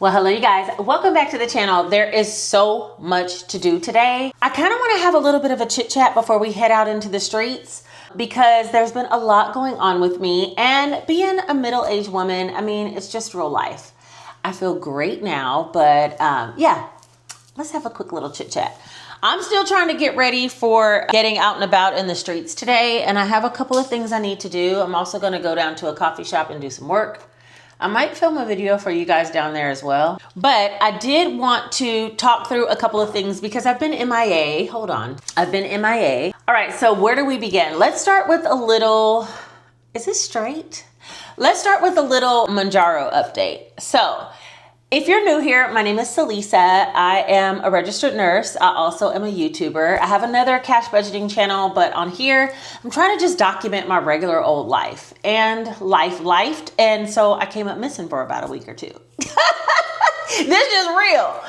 Well, hello you guys. Welcome back to the channel. There is so much to do today. I kind of want to have a little bit of a chit chat before we head out into the streets because there's been a lot going on with me, and being a middle-aged woman, I mean, it's just real life. I feel great now, but yeah, let's have a quick little chit chat. I'm still trying to get ready for getting out and about in the streets today, and I have a couple of things I need to do. I'm also going to go down to a coffee shop and do some work. I might film a video for you guys down there as well. But I did want to talk through a couple of things because I've been MIA. Hold on. I've been MIA. All right, so where do we begin? Let's start with a little, is this straight? Let's start with a little Mounjaro update. So if you're new here, my name is Salisa. I am a registered nurse. I also am a YouTuber. I have another cash budgeting channel, but on here, I'm trying to just document my regular old life and lifed. And so I came up missing for about a week or two. This is real.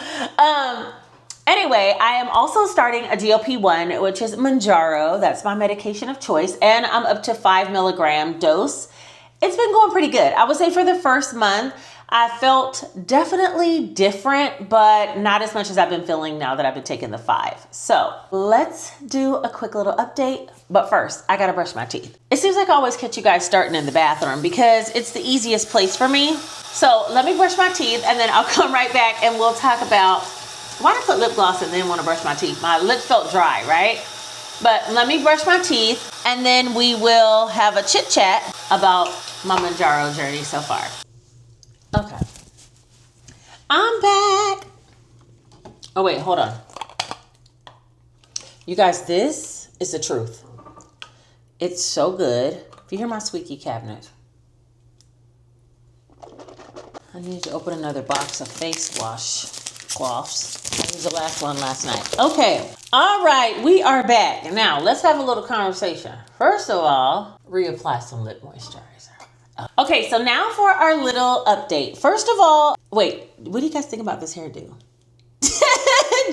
Anyway, I am also starting a GLP-1, which is Mounjaro. That's my medication of choice. And I'm up to 5 milligram dose. It's been going pretty good. I would say for the first month, I felt definitely different, but not as much as I've been feeling now that I've been taking the 5. So let's do a quick little update. But first, I gotta brush my teeth. It seems like I always catch you guys starting in the bathroom because it's the easiest place for me. So let me brush my teeth and then I'll come right back and we'll talk about why did I put lip gloss and then want to brush my teeth. My lips felt dry, right? But let me brush my teeth and then we will have a chit chat about my Mounjaro journey so far. Okay, I'm back. Oh wait, hold on. You guys, this is the truth. It's so good. If you hear my squeaky cabinet, I need to open another box of face wash cloths. I used the last one last night. Okay, all right, we are back. Now, let's have a little conversation. First of all, reapply some lip moisturizer. Okay, so now for our little update. First of all, wait, what do you guys think about this hairdo?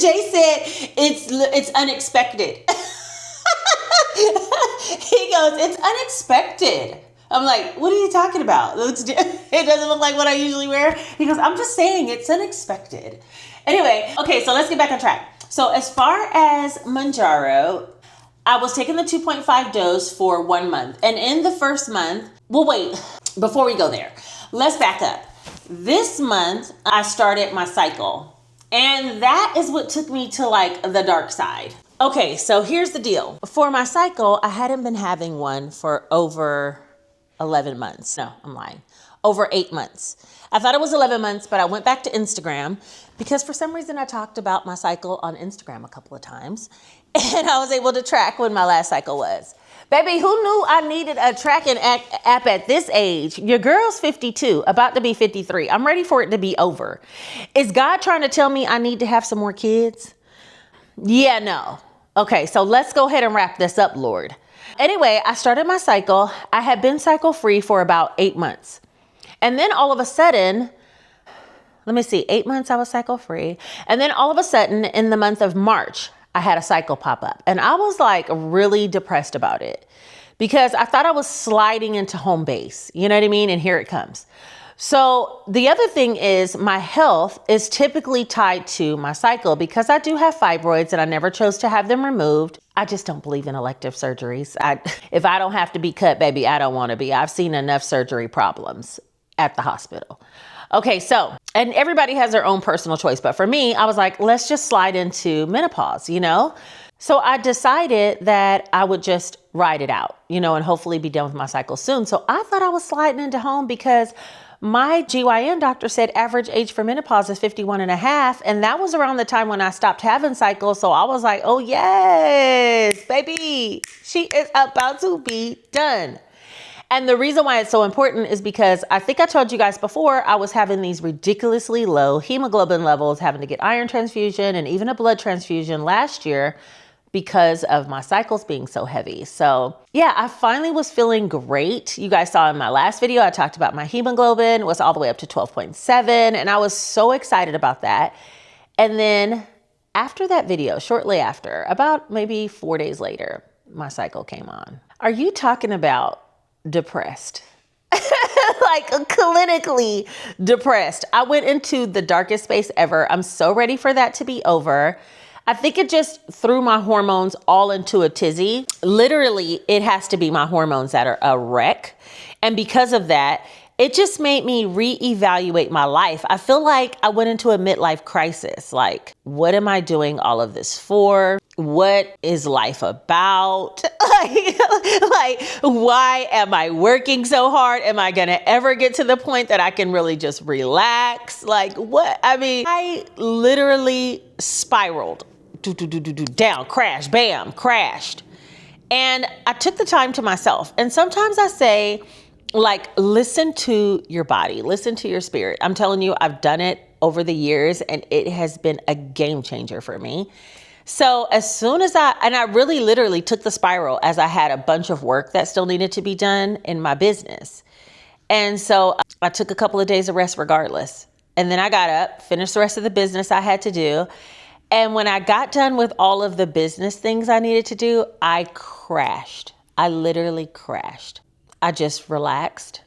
Jay said it's unexpected. He goes, it's unexpected. I'm like, what are you talking about? It doesn't look like what I usually wear. He goes, I'm just saying it's unexpected. Anyway, okay, so let's get back on track. So as far as Mounjaro, I was taking the 2.5 dose for 1 month. And in the first month, well, wait, before we go there, let's back up. This month, I started my cycle. And that is what took me to like the dark side. Okay, so here's the deal. For my cycle, I hadn't been having one for over 11 months. No, I'm lying. Over 8 months. I thought it was 11 months, but I went back to Instagram because for some reason I talked about my cycle on Instagram a couple of times. And I was able to track when my last cycle was. Baby, who knew I needed a tracking app at this age? Your girl's 52, about to be 53. I'm ready for it to be over. Is God trying to tell me I need to have some more kids? Yeah, no. Okay, so let's go ahead and wrap this up, Lord. Anyway, I started my cycle. I had been cycle free for about 8 months. And then all of a sudden, let me see, 8 months I was cycle free. And then all of a sudden in the month of March, I had a cycle pop up and I was like really depressed about it because I thought I was sliding into home base. You know what I mean? And here it comes. So the other thing is my health is typically tied to my cycle because I do have fibroids and I never chose to have them removed. I just don't believe in elective surgeries. If I don't have to be cut, baby, I don't want to be. I've seen enough surgery problems at the hospital. Okay, so, and everybody has their own personal choice, but for me, I was like, let's just slide into menopause, you know? So I decided that I would just ride it out, you know, and hopefully be done with my cycle soon. So I thought I was sliding into home because my GYN doctor said average age for menopause is 51 and a half. And that was around the time when I stopped having cycles. So I was like, oh yes, baby, she is about to be done. And the reason why it's so important is because I think I told you guys before, I was having these ridiculously low hemoglobin levels, having to get iron transfusion and even a blood transfusion last year because of my cycles being so heavy. So yeah, I finally was feeling great. You guys saw in my last video, I talked about my hemoglobin was all the way up to 12.7 and I was so excited about that. And then after that video, shortly after, about maybe 4 days later, my cycle came on. Are you talking about depressed? like clinically depressed. I went into the darkest space ever. I'm so ready for that to be over. I think it just threw my hormones all into a tizzy. Literally, it has to be my hormones that are a wreck. And because of that, it just made me reevaluate my life. I feel like I went into a midlife crisis. Like, what am I doing all of this for? What is life about? like, why am I working so hard? Am I gonna ever get to the point that I can really just relax? Like, what? I mean, I literally spiraled down, crash, bam, crashed. And I took the time to myself. And sometimes I say, like, listen to your body, listen to your spirit. I'm telling you, I've done it over the years and it has been a game changer for me. So as soon as I really literally took the spiral as I had a bunch of work that still needed to be done in my business. And so I took a couple of days of rest regardless. And then I got up, finished the rest of the business I had to do. And when I got done with all of the business things I needed to do, I crashed. I literally crashed. I just relaxed.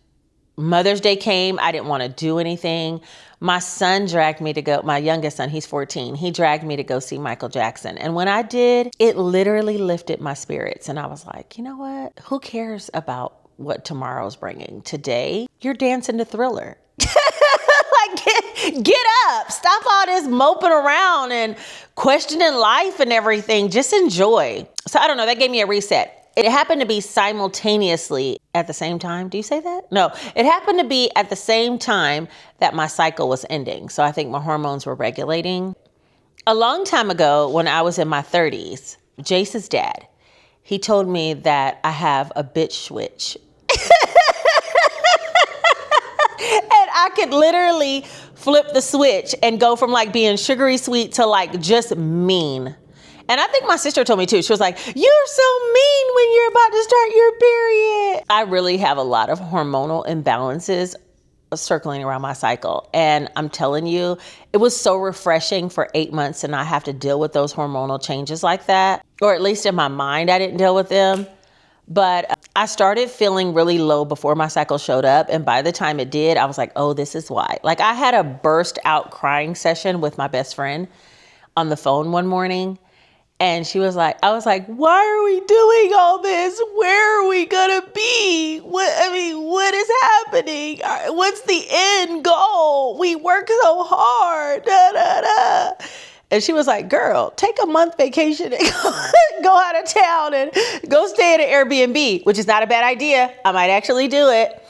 Mother's Day came. I didn't want to do anything. My son dragged me to go, my youngest son, he's 14. He dragged me to go see Michael Jackson. And when I did, it literally lifted my spirits. And I was like, you know what? Who cares about what tomorrow's bringing? Today, you're dancing to Thriller. Like, get up. Stop all this moping around and questioning life and everything. Just enjoy. So I don't know. That gave me a reset. It happened to be simultaneously at the same time. Do you say that? No, it happened to be at the same time that my cycle was ending. So I think my hormones were regulating. A long time ago, when I was in my 30s, Jace's dad, he told me that I have a bitch switch. And I could literally flip the switch and go from like being sugary sweet to like just mean. And I think my sister told me too. She was like, you're so mean when you're about to start your period. I really have a lot of hormonal imbalances circling around my cycle. And I'm telling you, it was so refreshing for 8 months to not have to deal with those hormonal changes like that. Or at least in my mind, I didn't deal with them. But I started feeling really low before my cycle showed up. And by the time it did, I was like, oh, this is why. Like, I had a burst out crying session with my best friend on the phone one morning. And she was like, I was like, why are we doing all this? Where are we going to be? What is happening? What's the end goal? We work so hard. Da, da, da. And she was like, girl, take a month vacation and go out of town and go stay at an Airbnb, which is not a bad idea. I might actually do it.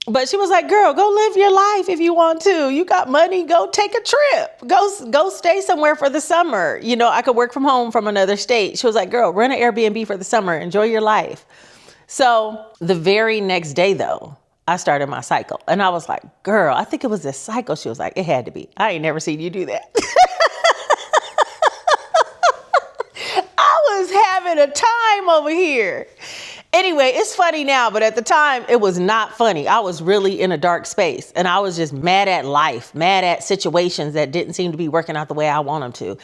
But she was like, girl, go live your life if you want to. You got money, go take a trip. Go stay somewhere for the summer. You know, I could work from home from another state. She was like, girl, rent an Airbnb for the summer. Enjoy your life. So the very next day, though, I started my cycle. And I was like, girl, I think it was this cycle. She was like, it had to be. I ain't never seen you do that. I was having a time over here. Anyway, it's funny now, but at the time it was not funny. I was really in a dark space and I was just mad at life, mad at situations that didn't seem to be working out the way I want them to.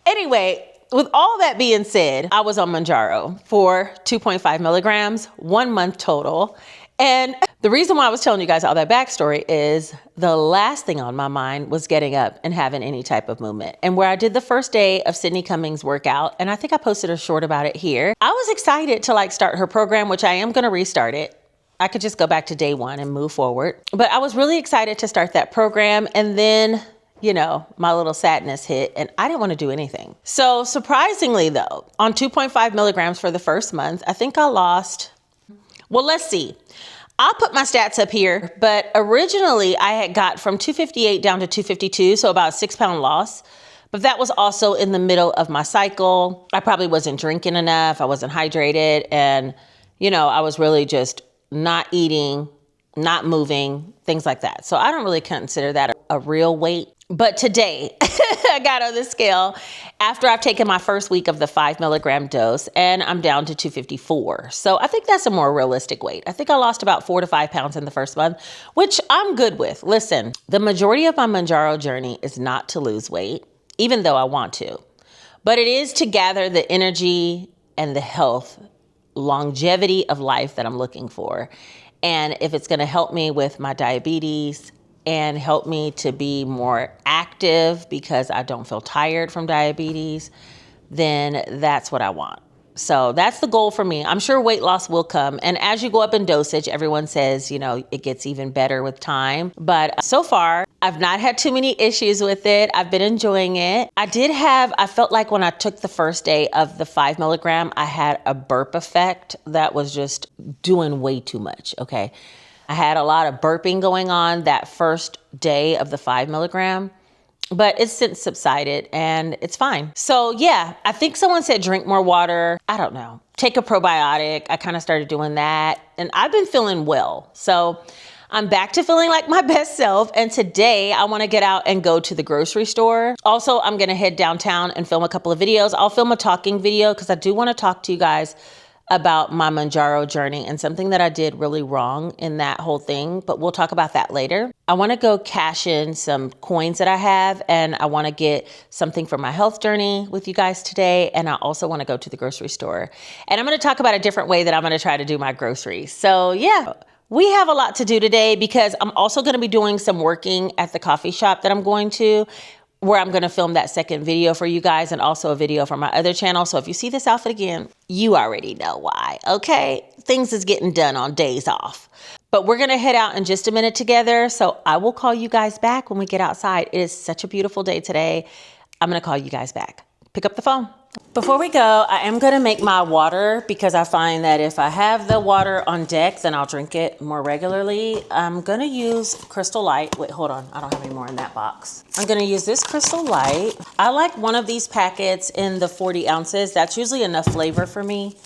Anyway, with all that being said, I was on Mounjaro for 2.5 milligrams, 1 month total. And the reason why I was telling you guys all that backstory is the last thing on my mind was getting up and having any type of movement. And where I did the first day of Sydney Cummings' workout, and I think I posted a short about it here, I was excited to like start her program, which I am going to restart it. I could just go back to day one and move forward. But I was really excited to start that program. And then, you know, my little sadness hit and I didn't want to do anything. So surprisingly though, on 2.5 milligrams for the first month, I think I lost, well, let's see. I'll put my stats up here, but originally I had got from 258 down to 252, so about a 6-pound loss. But that was also in the middle of my cycle. I probably wasn't drinking enough. I wasn't hydrated. And, you know, I was really just not eating, not moving, things like that. So I don't really consider that a real weight. But today I got on the scale after I've taken my first week of the 5 milligram dose and I'm down to 254. So I think that's a more realistic weight. I think I lost about 4 to 5 pounds in the first month, which I'm good with. Listen, the majority of my Mounjaro journey is not to lose weight, even though I want to, but it is to gather the energy and the health, longevity of life that I'm looking for. And if it's going to help me with my diabetes and help me to be more active because I don't feel tired from diabetes, then that's what I want. So that's the goal for me. I'm sure weight loss will come. And as you go up in dosage, everyone says, you know, it gets even better with time. But so far, I've not had too many issues with it. I've been enjoying it. I felt like when I took the first day of the 5 milligram, I had a burp effect that was just doing way too much. Okay. I had a lot of burping going on that first day of the 5 milligram. But it's since subsided and it's fine. So yeah, I think someone said drink more water. I don't know. Take a probiotic. I kind of started doing that and I've been feeling well. So I'm back to feeling like my best self. And today I want to get out and go to the grocery store. Also, I'm going to head downtown and film a couple of videos. I'll film a talking video because I do want to talk to you guys about my Mounjaro journey and something that I did really wrong in that whole thing, but we'll talk about that later. I want to go cash in some coins that I have, and I want to get something for my health journey with you guys today. And I also want to go to the grocery store. And I'm going to talk about a different way that I'm going to try to do my groceries. So yeah, we have a lot to do today because I'm also going to be doing some working at the coffee shop that I'm going to, where I'm going to film that second video for you guys and also a video for my other channel. So if you see this outfit again, you already know why, okay? Things is getting done on days off. But we're going to head out in just a minute together. So I will call you guys back when we get outside. It is such a beautiful day today. I'm going to call you guys back. Pick up the phone. Before we go, I am going to make my water because I find that if I have the water on deck, then I'll drink it more regularly. I'm going to use Crystal Light. Wait, hold on. I don't have any more in that box. I'm going to use this Crystal Light. I like one of these packets in the 40 ounces. That's usually enough flavor for me.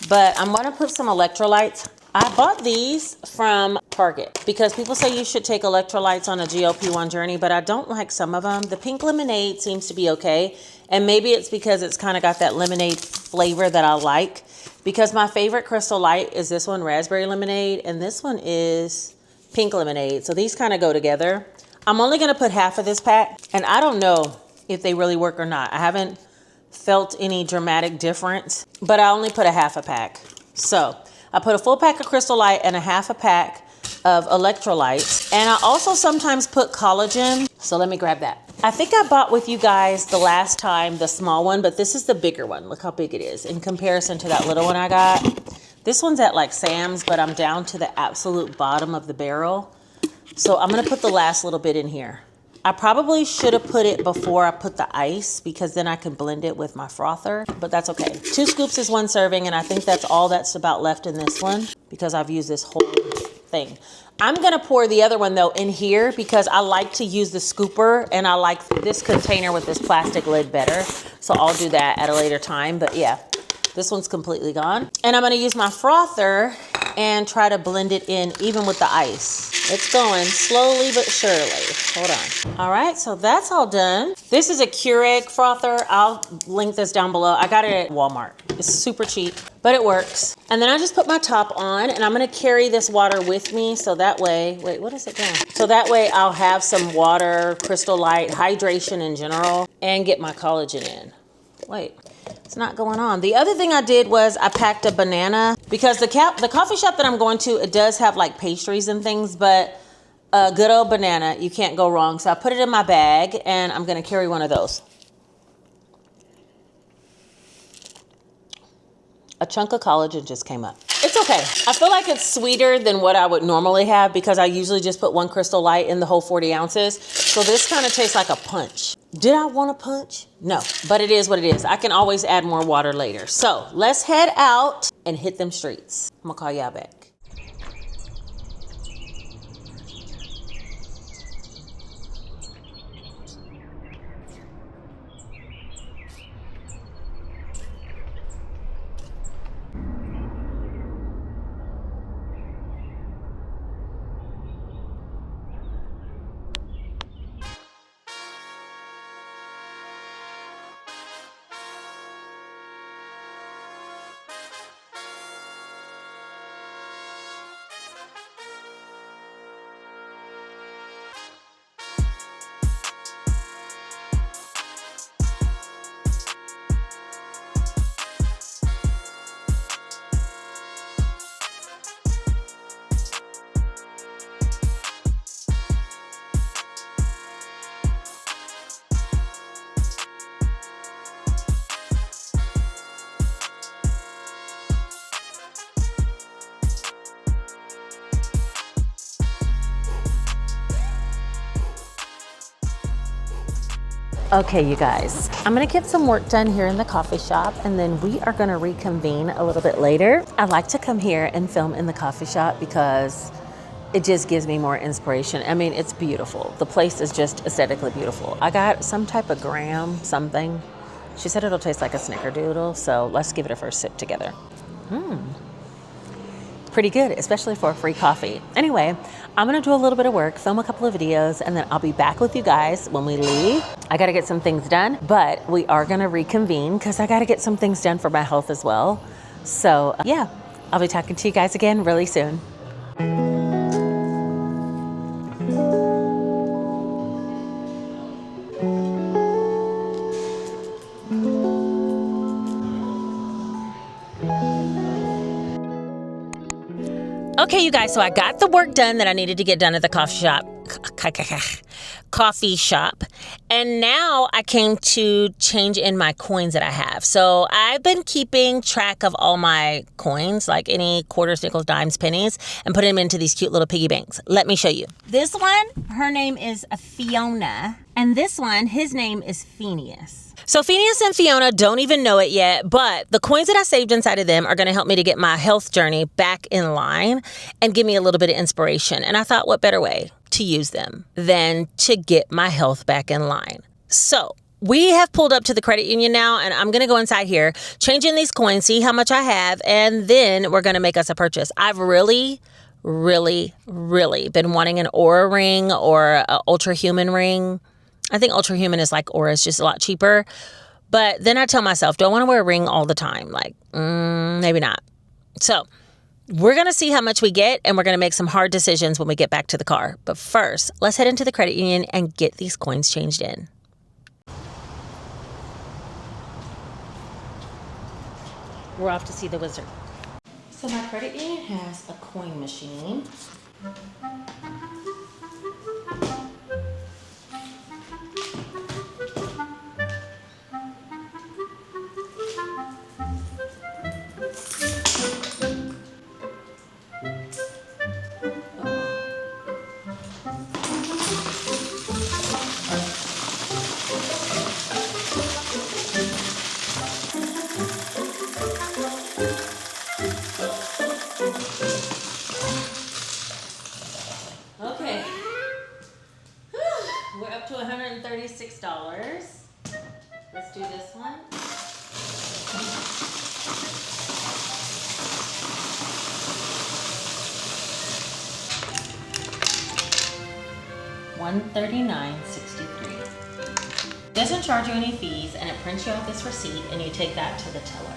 But I'm going to put some electrolytes. I bought these from Target because people say you should take electrolytes on a GLP-1 journey, but I don't like some of them. The pink lemonade seems to be okay. And maybe it's because it's kind of got that lemonade flavor that I like, because my favorite Crystal Light is this one, raspberry lemonade, and this one is pink lemonade. So these kind of go together. I'm only going to put half of this pack, and I don't know if they really work or not. I haven't felt any dramatic difference, but I only put a half a pack. So I put a full pack of Crystal Light and a half a pack of electrolytes. And I also sometimes put collagen. So let me grab that. I think I bought with you guys the last time the small one, but this is the bigger one. Look how big it is in comparison to that little one I got. This one's at like Sam's, but I'm down to the absolute bottom of the barrel. So I'm going to put the last little bit in here. I probably should have put it before I put the ice because then I can blend it with my frother, but that's okay. 2 scoops is 1 serving, and I think that's all that's about left in this one because I've used this whole thing. I'm going to pour the other one though in here because I like to use the scooper and I like this container with this plastic lid better. So I'll do that at a later time, but yeah, this one's completely gone. And I'm going to use my frother and try to blend it in even with the ice. It's going slowly but surely. Hold on. All right, so that's all done. This is a Keurig frother. I'll link this down below. I got it at Walmart. It's super cheap, but it works. And then I just put my top on and I'm gonna carry this water with me so that way, wait, what is it doing? So that way I'll have some water, Crystal Light, hydration in general, and get my collagen in. Wait. It's not going on. The other thing I did was I packed a banana because the coffee shop that I'm going to, it does have like pastries and things, but a good old banana, you can't go wrong. So I put it in my bag and I'm going to carry one of those. A chunk of collagen just came up. It's okay. I feel like it's sweeter than what I would normally have because I usually just put 1 Crystal Light in the whole 40 ounces. So this kind of tastes like a punch. Did I want a punch? No, but it is what it is. I can always add more water later. So let's head out and hit them streets. I'm gonna call y'all back. Okay, you guys, I'm gonna get some work done here in the coffee shop, and then we are gonna reconvene a little bit later. I like to come here and film in the coffee shop because it just gives me more inspiration. I mean, it's beautiful. The place is just aesthetically beautiful. I got some type of graham something. She said it'll taste like a snickerdoodle, so let's give it a first sip together. Pretty good, especially for a free coffee. Anyway, I'm gonna do a little bit of work, film a couple of videos, and then I'll be back with you guys when we leave. I gotta get some things done, but we are gonna reconvene because I gotta get some things done for my health as well. So yeah, I'll be talking to you guys again really soon. Okay, you guys, so I got the work done that I needed to get done at the coffee shop. And now I came to change in my coins that I have. So I've been keeping track of all my coins, like any quarters, nickels, dimes, pennies, and putting them into these cute little piggy banks. Let me show you. This one, her name is Fiona. And this one, his name is Phineas. So Phineas and Fiona don't even know it yet, but the coins that I saved inside of them are going to help me to get my health journey back in line and give me a little bit of inspiration. And I thought, what better way to use them than to get my health back in line? So we have pulled up to the credit union now, and I'm going to go inside here, change in these coins, see how much I have, and then we're going to make us a purchase. I've really been wanting an Aura ring or an Ultra Human ring. I think Ultra Human is like Aura, is just a lot cheaper. But then I tell myself, do I want to wear a ring all the time? Like, maybe not. So we're going to see how much we get, and we're going to make some hard decisions when we get back to the car. But first, let's head into the credit union and get these coins changed in. We're off to see the wizard. So my credit union has a coin machine. Okay. We're up to $136. Let's do this one. $139.63. Doesn't charge you any fees, and it prints you out this receipt, and you take that to the teller.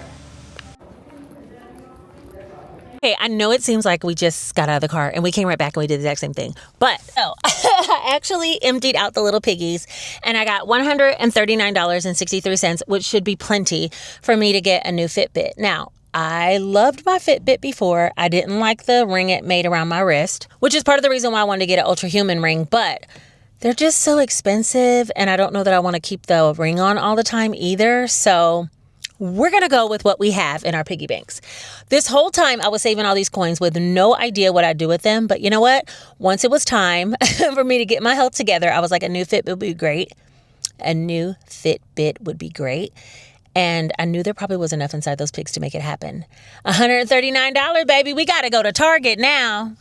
Okay, I know it seems like we just got out of the car and we came right back and we did the exact same thing. But I actually emptied out the little piggies, and I got $139.63, which should be plenty for me to get a new Fitbit. Now, I loved my Fitbit before. I didn't like the ring it made around my wrist, which is part of the reason why I wanted to get an Ultra Human ring, but they're just so expensive, and I don't know that I want to keep the ring on all the time either. So we're going to go with what we have in our piggy banks. This whole time I was saving all these coins with no idea what I'd do with them. But you know what? Once it was time for me to get my health together, I was like, a new Fitbit would be great. A new Fitbit would be great. And I knew there probably was enough inside those pigs to make it happen. $139, baby. We got to go to Target now.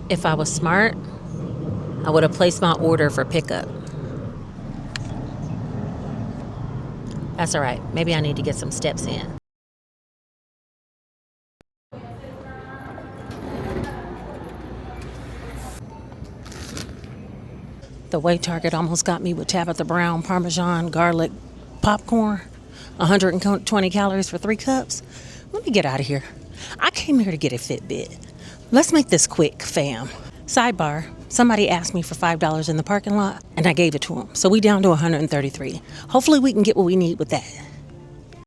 If I was smart, I would have placed my order for pickup. That's all right. Maybe I need to get some steps in. The way Target almost got me with Tabitha Brown Parmesan garlic popcorn, 120 calories for 3 cups. Let me get out of here. I came here to get a Fitbit. Let's make this quick, fam. Sidebar, somebody asked me for $5 in the parking lot, and I gave it to them. So we down to $133. Hopefully we can get what we need with that.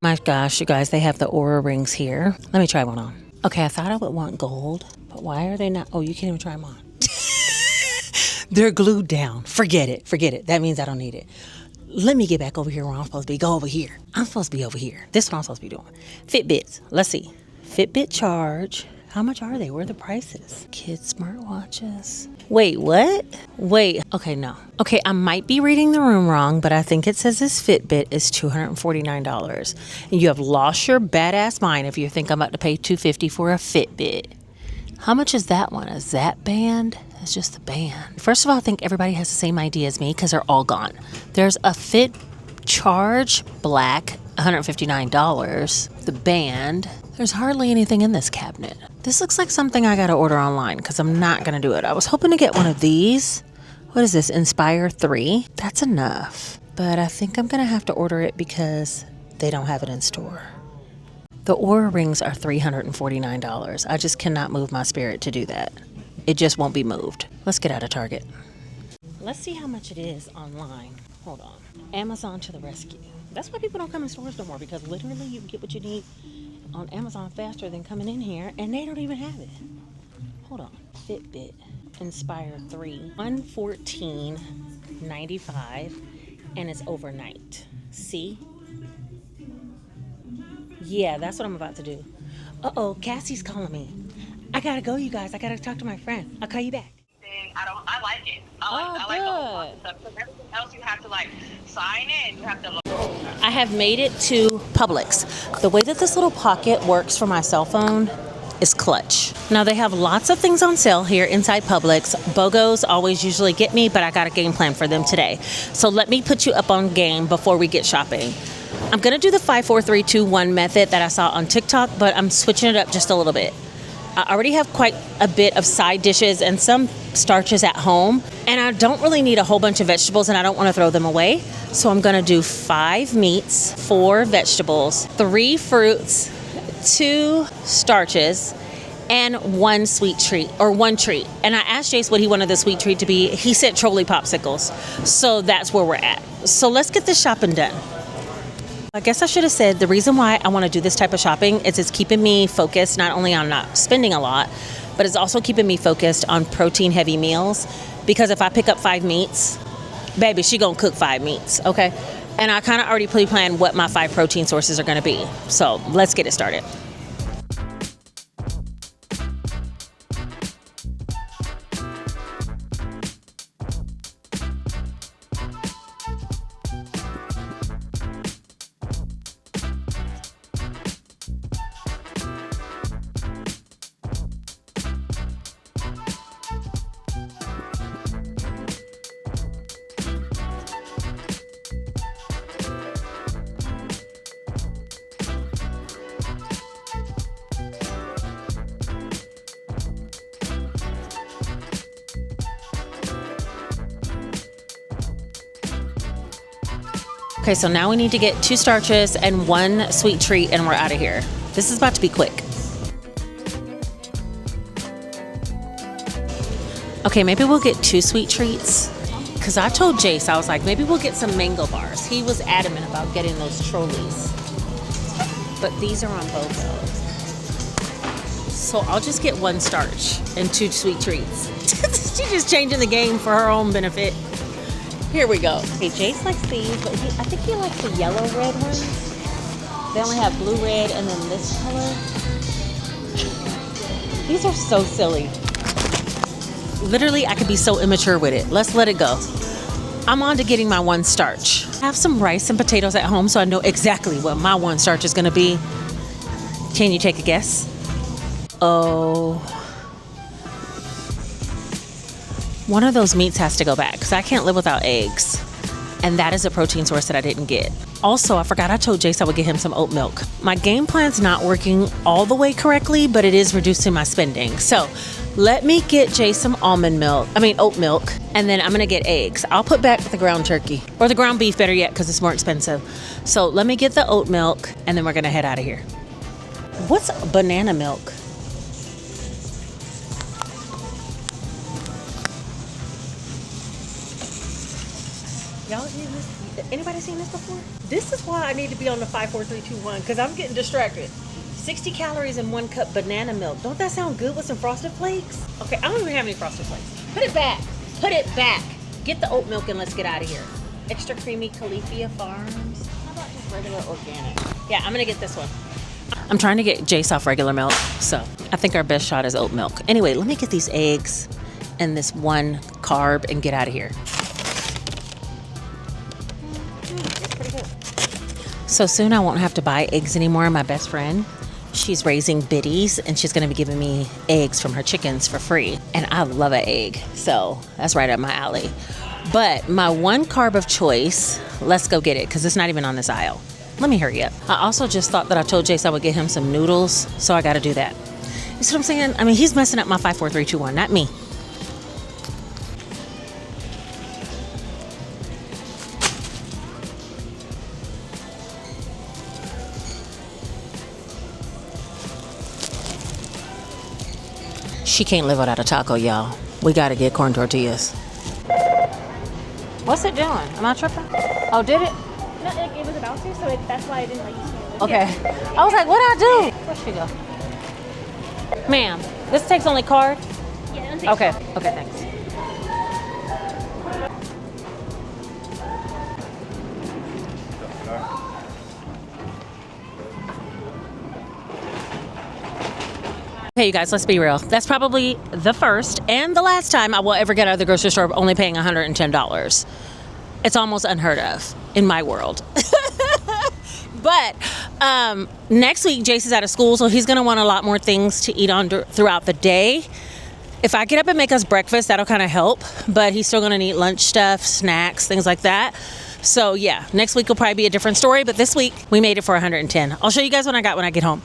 My gosh, you guys, they have the Aura rings here. Let me try one on. Okay, I thought I would want gold, but why are they not? Oh, you can't even try them on. They're glued down. Forget it. That means I don't need it. Let me get back over here where I'm supposed to be. Go over here. I'm supposed to be over here. This is what I'm supposed to be doing. Fitbits. Let's see. Fitbit charge. How much are they? Where are the prices? Kids smartwatches. Wait, what? Wait, okay, no. Okay, I might be reading the room wrong, but I think it says this Fitbit is $249. And you have lost your badass mind if you think I'm about to pay $250 for a Fitbit. How much is that one? Is that band? It's just the band. First of all, I think everybody has the same idea as me because they're all gone. There's a Fit Charge Black, $159. The band. There's hardly anything in this cabinet. This looks like something I gotta order online because I'm not gonna do it. I was hoping to get one of these. What is this? Inspire 3? That's enough. But I think I'm gonna have to order it because they don't have it in store. The Oura rings are $349. I just cannot move my spirit to do that. It just won't be moved. Let's get out of Target. Let's see how much it is online. Hold on. Amazon to the rescue. That's why people don't come in stores no more, because literally you can get what you need on Amazon faster than coming in here, and they don't even have it. Hold on. Fitbit Inspire 3, $114.95, and it's overnight. See? Yeah, that's what I'm about to do. Uh-oh, Cassie's calling me. I gotta go, you guys. I gotta talk to my friend. I'll call you back. I like it. I like the whole concept. Because everything else you have to like sign in. You have to. I have made it to Publix. The way that this little pocket works for my cell phone is clutch. Now they have lots of things on sale here inside Publix. BOGOs always usually get me, but I got a game plan for them today. So let me put you up on game before we get shopping. I'm gonna do the 5, 4, 3, 2, 1 method that I saw on TikTok, but I'm switching it up just a little bit. I already have quite a bit of side dishes and some starches at home, and I don't really need a whole bunch of vegetables, and I don't want to throw them away. So I'm gonna do 5 meats, 4 vegetables, 3 fruits, 2 starches, and 1 sweet treat, or 1 treat. And I asked Jace what he wanted the sweet treat to be. He said trolley popsicles. So that's where we're at. So let's get this shopping done. I guess I should have said the reason why I want to do this type of shopping is it's keeping me focused, not only on not spending a lot, but it's also keeping me focused on protein heavy meals. Because if I pick up 5 meats, baby, she gonna cook 5 meats, okay? And I kind of already pre-planned what my 5 protein sources are gonna be. So let's get it started. Okay, so now we need to get 2 starches and 1 sweet treat, and we're out of here. This is about to be quick. Okay, maybe we'll get 2 sweet treats. Because I told Jace, I was like, maybe we'll get some mango bars. He was adamant about getting those trolleys. But these are on BOGO. So I'll just get 1 starch and 2 sweet treats. She's just changing the game for her own benefit. Here we go. Okay, Jace likes these, but I think he likes the yellow-red ones. They only have blue, red, and then this color. These are so silly. Literally, I could be so immature with it. Let's let it go. I'm on to getting my 1 starch. I have some rice and potatoes at home, so I know exactly what my 1 starch is gonna be. Can you take a guess? Oh. One of those meats has to go back because I can't live without eggs. And that is a protein source that I didn't get. Also, I forgot I told Jace I would get him some oat milk. My game plan's not working all the way correctly, but it is reducing my spending. So let me get Jace some oat milk, and then I'm gonna get eggs. I'll put back the ground turkey, or the ground beef, better yet, because it's more expensive. So let me get the oat milk, and then we're gonna head out of here. What's banana milk? Y'all seen this? Anybody seen this before? This is why I need to be on the 5, 4, 3, 2, 1, because I'm getting distracted. 60 calories in 1 cup banana milk. Don't that sound good with some Frosted Flakes? Okay, I don't even have any Frosted Flakes. Put it back. Put it back. Get the oat milk and let's get out of here. Extra creamy Califia Farms. How about just regular organic? Yeah, I'm gonna get this one. I'm trying to get Jace off regular milk, so I think our best shot is oat milk. Anyway, let me get these eggs and this one carb and get out of here. It's pretty good. So soon I won't have to buy eggs anymore. My best friend, she's raising biddies and she's gonna be giving me eggs from her chickens for free. And I love an egg, so that's right up my alley. But my one carb of choice, let's go get it, because it's not even on this aisle. Let me hurry up. I also just thought that I told Jace I would get him some noodles, so I gotta do that. You see what I'm saying? I mean, he's messing up my 5, 4, 3, 2, 1, not me. She can't live without a taco, y'all. We gotta get corn tortillas. What's it doing? Am I tripping? Oh, did it? No, it was about to, so that's why I didn't let you see it. Okay. Yeah. I was like, what'd I do? Where'd she go? Ma'am, this takes only card? Yeah, it'll take Okay. time. Okay, thanks. Hey, you guys, let's be real. That's probably the first and the last time I will ever get out of the grocery store only paying $110. It's almost unheard of in my world. But next week, Jace is out of school, so he's going to want a lot more things to eat on throughout the day. If I get up and make us breakfast, that'll kind of help. But he's still going to need lunch stuff, snacks, things like that. So, yeah, next week will probably be a different story. But this week, we made it for 110. I'll show you guys what I got when I get home.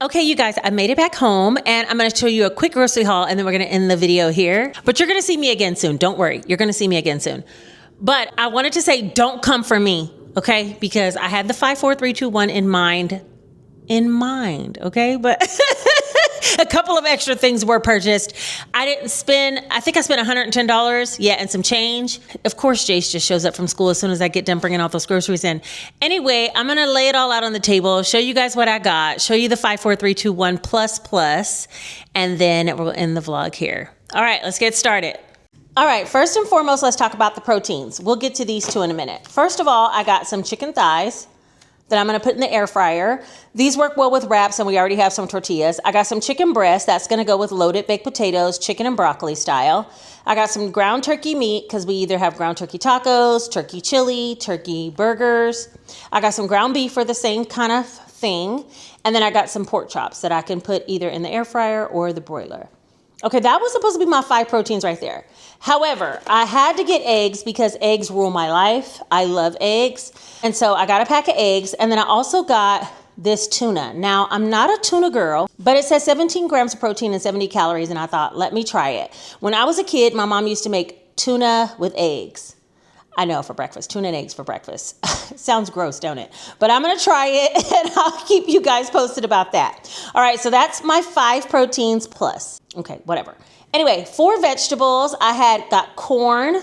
Okay, you guys, I made it back home and I'm going to show you a quick grocery haul and then we're going to end the video here. But you're going to see me again soon. Don't worry. You're going to see me again soon. But I wanted to say, don't come for me, okay? Because I had the 5, 4, 3, 2, 1 in mind, okay? But a couple of extra things were purchased. I think I spent $110, yeah, and some change. Of course, Jace just shows up from school as soon as I get done bringing all those groceries in. Anyway, I'm gonna lay it all out on the table, show you guys what I got, show you the 5, 4, 3, 2, 1 plus, and then we'll end the vlog here. All right, let's get started. All right, first and foremost, let's talk about the proteins. We'll get to these two in a minute. First of all, I got some chicken thighs that I'm gonna put in the air fryer. These work well with wraps and we already have some tortillas. I got some chicken breast, that's gonna go with loaded baked potatoes, chicken and broccoli style. I got some ground turkey meat because we either have ground turkey tacos, turkey chili, turkey burgers. I got some ground beef for the same kind of thing. And then I got some pork chops that I can put either in the air fryer or the broiler. Okay, that was supposed to be my 5 proteins right there. However, I had to get eggs because eggs rule my life. I love eggs. And so I got a pack of eggs and then I also got this tuna. Now, I'm not a tuna girl, but it says 17 grams of protein and 70 calories and I thought, let me try it. When I was a kid, my mom used to make tuna with eggs. I know, for breakfast, tuna and eggs for breakfast. Sounds gross, don't it? But I'm gonna try it and I'll keep you guys posted about that. All right, so that's my 5 proteins plus. Okay, whatever. Anyway, 4 vegetables. I got corn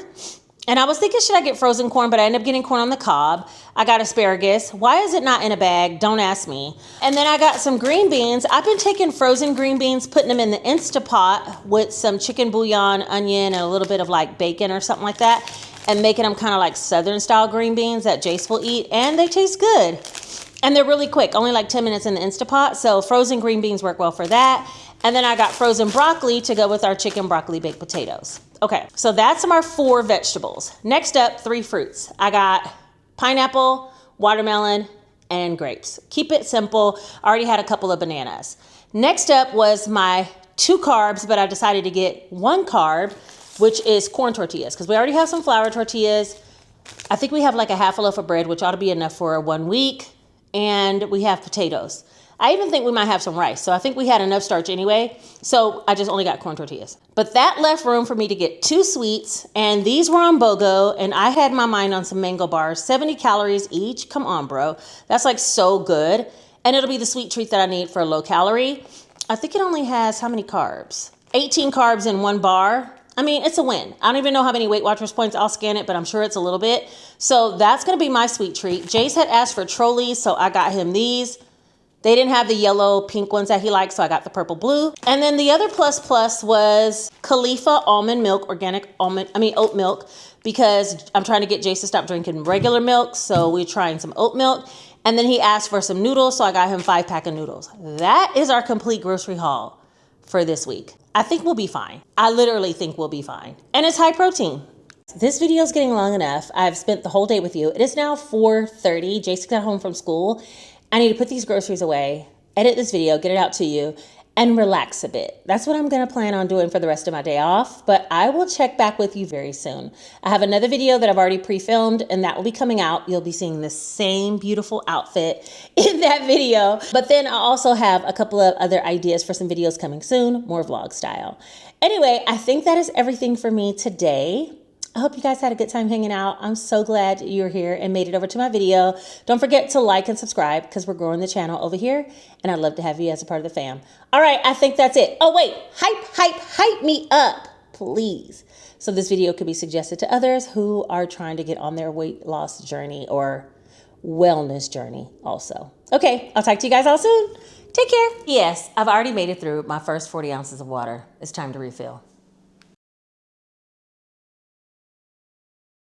and I was thinking, should I get frozen corn? But I ended up getting corn on the cob. I got asparagus. Why is it not in a bag? Don't ask me. And then I got some green beans. I've been taking frozen green beans, putting them in the Instapot with some chicken bouillon, onion, and a little bit of like bacon or something like that, and making them kind of like Southern style green beans that Jace will eat. And they taste good. And they're really quick, only like 10 minutes in the Instapot. So frozen green beans work well for that. And then I got frozen broccoli to go with our chicken broccoli baked potatoes. Okay, so that's our 4 vegetables. Next up, 3 fruits. I got pineapple, watermelon, and grapes. Keep it simple. I already had a couple of bananas. Next up was my 2 carbs, but I decided to get 1 carb, which is corn tortillas, because we already have some flour tortillas. I think we have like a half a loaf of bread, which ought to be enough for 1 week. And we have potatoes. I even think we might have some rice. So I think we had enough starch anyway. So I just only got corn tortillas. But that left room for me to get 2 sweets. And these were on BOGO. And I had my mind on some mango bars, 70 calories each. Come on, bro. That's like so good. And it'll be the sweet treat that I need for a low calorie. I think it only has how many carbs? 18 carbs in 1 bar. I mean, it's a win. I don't even know how many Weight Watchers points. I'll scan it, but I'm sure it's a little bit. So that's going to be my sweet treat. Jace had asked for trolleys, so I got him these. They didn't have the yellow pink ones that he likes, so I got the purple blue. And then the other plus was Khalifa almond milk, oat milk, because I'm trying to get Jace to stop drinking regular milk. So we're trying some oat milk. And then he asked for some noodles, so I got him 5-pack of noodles. That is our complete grocery haul for this week. I think we'll be fine. I literally think we'll be fine. And it's high protein. This video is getting long enough. I've spent the whole day with you. It is now 4:30. Jason got home from school. I need to put these groceries away, edit this video, get it out to you, and relax a bit. That's what I'm gonna plan on doing for the rest of my day off, but I will check back with you very soon. I have another video that I've already pre-filmed, and that will be coming out. You'll be seeing the same beautiful outfit in that video. But then I also have a couple of other ideas for some videos coming soon, more vlog style. Anyway, I think that is everything for me today. I hope you guys had a good time hanging out. I'm so glad you're here and made it over to my video. Don't forget to like and subscribe because we're growing the channel over here, and I'd love to have you as a part of the fam. All right, I think that's it. Oh wait, hype me up, please. So this video could be suggested to others who are trying to get on their weight loss journey or wellness journey also. Okay, I'll talk to you guys all soon. Take care. Yes, I've already made it through my first 40 ounces of water. It's time to refill.